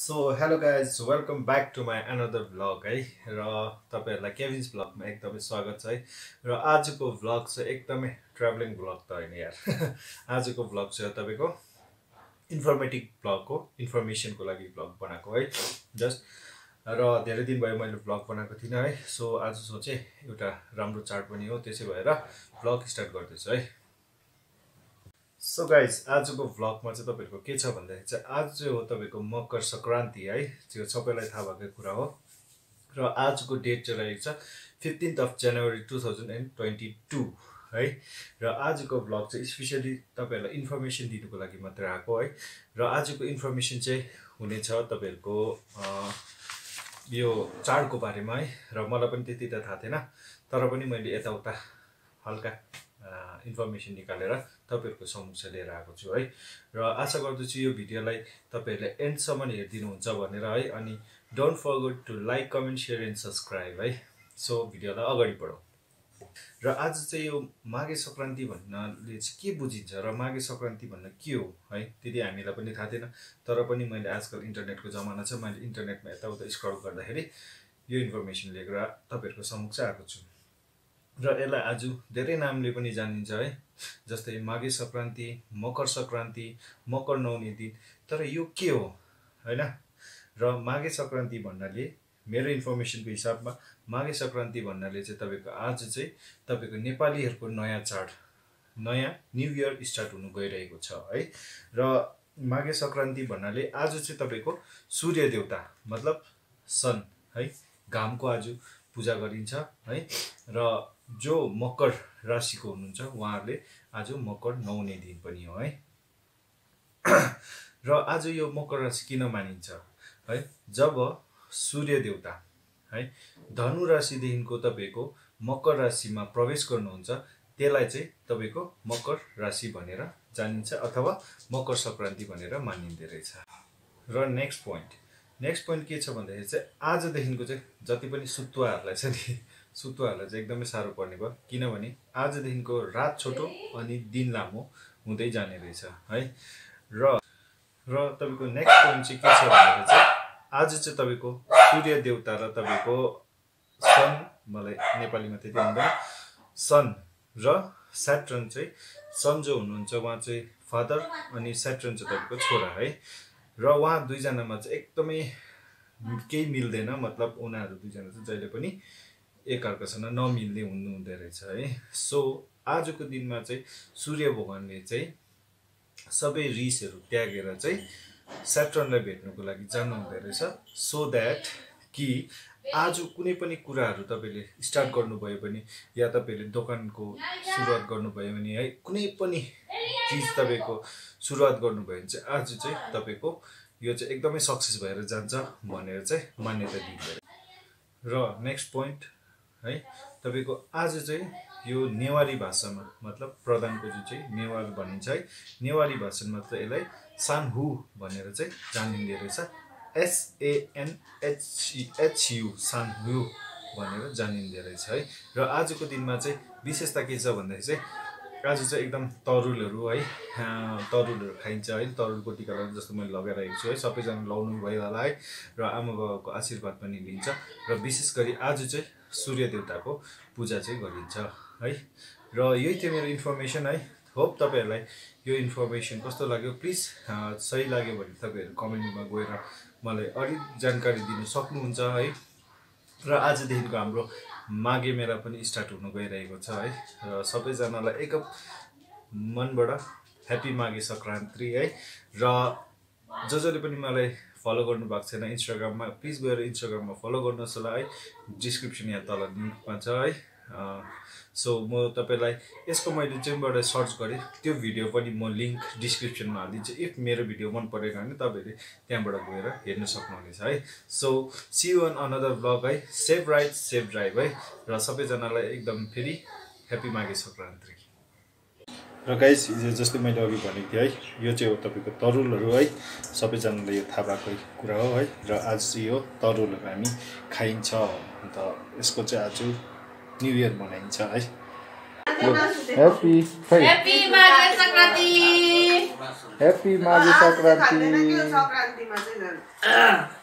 so hello guys welcome back to my another vlog है र तपाईँहरूलाई केभिन्स भ्लगमा एकदमै स्वागत छ है र आजको भ्लग चाहिँ एकदमै ट्राभलिङ भ्लग त होइन यार आजको भ्लग चाहिँ तपाईँको इन्फर्मेटिभ भ्लग हो इन्फर्मेसनको लागि भ्लग बनाएको है जस्ट र धेरै दिन भयो मैले भ्लग बनाएको थिइनँ है सो आज सोचेँ एउटा राम्रो चाड पनि हो त्यसै भएर भ्लग स्टार्ट गर्दैछु है सो गाइज आजको भ्लगमा चाहिँ तपाईँहरूको के छ भन्दाखेरि चाहिँ आज चाहिँ हो तपाईँको मकर सङ्क्रान्ति है त्यो सबैलाई थाहा भएकै कुरा हो र आजको डेट चाहिँ रहेको छ 15 जनवरी 2022 है र आजको भ्लग चाहिँ स्पेसली तपाईँहरूलाई इन्फर्मेसन दिनुको लागि मात्रै आएको है र आजको इन्फर्मेसन चाहिँ हुनेछ तपाईँहरूको यो चाडको बारेमा है र मलाई पनि त्यति त थाहा थिएन तर पनि मैले यताउता हल्का इन्फर्मेसन निकालेर तपाईँहरूको समक्ष लिएर आएको छु है र आशा गर्दछु यो भिडियोलाई तपाईँहरूले एन्डसम्म हेरिदिनुहुन्छ भनेर है अनि don't forget to like comment share and subscribe है सो भिडियोलाई अगाडि बढाउँ र आज चाहिँ यो माघे सङ्क्रान्ति भन्नाले चाहिँ के बुझिन्छ र माघे सङ्क्रान्ति भन्न के हो है त्यति हामीलाई पनि थाहा थिएन तर पनि मैले आजकल इन्टरनेटको जमाना छ मैले इन्टरनेटमा यताउता स्क्रल गर्दाखेरि यो इन्फर्मेसन लिएर तपाईँहरूको समक्ष आएको छु र यसलाई आज धेरै नामले पनि जानिन्छ है जस्तै माघे सङ्क्रान्ति मकर सङ्क्रान्ति मकर नुहाउने दिन तर यो के हो हैन र माघे सङ्क्रान्ति भन्नाले मेरो इन्फर्मेसनको हिसाबमा माघे सङ्क्रान्ति भन्नाले चाहिँ तपाईँको आज चाहिँ तपाईँको नेपालीहरूको नयाँ चाड नयाँ न्यू इयर स्टार्ट हुनु गइरहेको छ है र माघे सङ्क्रान्ति भन्नाले आज चाहिँ तपाईँको सूर्य देवता मतलब सन है घामको आज पूजा गरिन्छ है र जो मकर राशिको हुनुहुन्छ उहाँहरूले आज मकर नुहाउने दिन पनि हो है र आज यो मकर राशि किन मानिन्छ है जब सूर्य देवता है धनु राशिदेखिको तपाईँको मकर राशिमा प्रवेश गर्नुहुन्छ त्यसलाई चाहिँ तपाईँको मकर राशि भनेर जानिन्छ अथवा मकर सङ्क्रान्ति भनेर मानिँदै रहेछ र नेक्स्ट पोइन्ट के छ भन्दाखेरि चाहिँ आजदेखिको चाहिँ जति पनि सुतुवाहरूलाई छ नि सुतुवाहरूलाई चाहिँ एकदमै साह्रो पर्ने भयो किनभने आजदेखिको रात छोटो अनि दिन लामो हुँदै जाने रहेछ है र तपाईँको नेक्स्ट पोइन्ट चाहिँ के छ भन्दाखेरि चाहिँ आज चाहिँ तपाईँको सूर्य देवता र तपाईँको सन मलाई नेपालीमा त्यति हुँदैन सन र स्याटर्न चाहिँ सन जो हुनुहुन्छ उहाँ चाहिँ फादर अनि स्याटर्न चाहिँ तपाईँको छोरा है र उहाँ दुईजनामा चाहिँ एकदमै केही मिल्दैन मतलब उनीहरू दुईजना चाहिँ जहिले पनि एकअर्कासँग नमिल्ने हुनुहुँदो रहेछ है सो आजको दिनमा चाहिँ सूर्य भगवानले चाहिँ सबै रिसहरू त्यागेर चाहिँ स्याटर्नलाई भेट्नुको लागि जानुहुँदो रहेछ सो द्याट कि आज कुनै पनि कुराहरू तपाईँले स्टार्ट गर्नुभयो भने या तपाईँले दोकानको सुरुवात गर्नुभयो भने है कुनै पनि चिज तपाईँको सुरुवात गर्नुभयो भने चाहिँ आज चाहिँ तपाईँको यो चाहिँ एकदमै सक्सेस भएर जान्छ भनेर चाहिँ मान्यता दिन्छ र नेक्स्ट पोइन्ट है तपाईँको आज चाहिँ यो नेवारी भाषामा मतलब प्रधानको जुन चाहिँ नेवार भनिन्छ है नेवारी भाषामा त यसलाई सानहु भनेर चाहिँ जानिँदो रहेछ SANHU सानहु भनेर जानिँदो रहेछ है र आजको दिनमा चाहिँ विशेषता के छ भन्दाखेरि चाहिँ आज चाहिँ एकदम तरुलहरू है तरुलहरू खाइन्छ है तरुलको टिका जस्तो मैले लगाइरहेको छु है सबैजना लाउनु भयो होला है र आमा बाबाको आशीर्वाद पनि लिन्छ र विशेष गरी आज चाहिँ सूर्य देवताको पूजा चाहिँ गरिन्छ है र यही थियो मेरो इन्फर्मेसन है होप तपाईँहरूलाई यो इन्फर्मेसन कस्तो लाग्यो प्लिज सही लाग्यो भने तपाईँहरू कमेन्टमा गएर मलाई अलिक जानकारी दिन सक्नुहुन्छ है र आजदेखिको हाम्रो माघे मेला पनि स्टार्ट हुन गइरहेको छ है र सबैजनालाई एक मनबाट ह्याप्पी माघे सङ्क्रान्ति है र जसले पनि मलाई फलो गर्नु भएको छैन इन्स्टाग्राममा प्लिज गएर इन्स्टाग्राममा फलो गर्नुहोस् होला है डिस्क्रिप्सन यहाँ तल लिङ्कमा छ है सो म तपाईँलाई यसको मैले जुनबाट सर्च गरेँ त्यो भिडियो पनि म लिङ्क डिस्क्रिप्सनमा हालिदिन्छु इफ मेरो भिडियो मन परेन भने तपाईँहरूले त्यहाँबाट गएर हेर्न सक्नुहुनेछ है so see you on another vlog है सेफ राइड सेफ ड्राइभ है र सबैजनालाई एकदम फेरि ह्याप्पी माघे सङ्क्रान्ति र गाइस हिजो जस्तै मैले अघि भनेको थिएँ है यो चाहिँ हो तपाईँको तरुलहरू है सबैजनालाई यो थाहा भएको कुरा हो है र आज चाहिँ यो तरुलहरू हामी खाइन्छ अन्त यसको चाहिँ आज न्यू इयर मनाइन्छ है ह्याप्पी खै ह्याप्पी माघे संक्रान्ति ह्याप्पी माघे संक्रान्ति सङ्क्रान्तिमा चाहिँ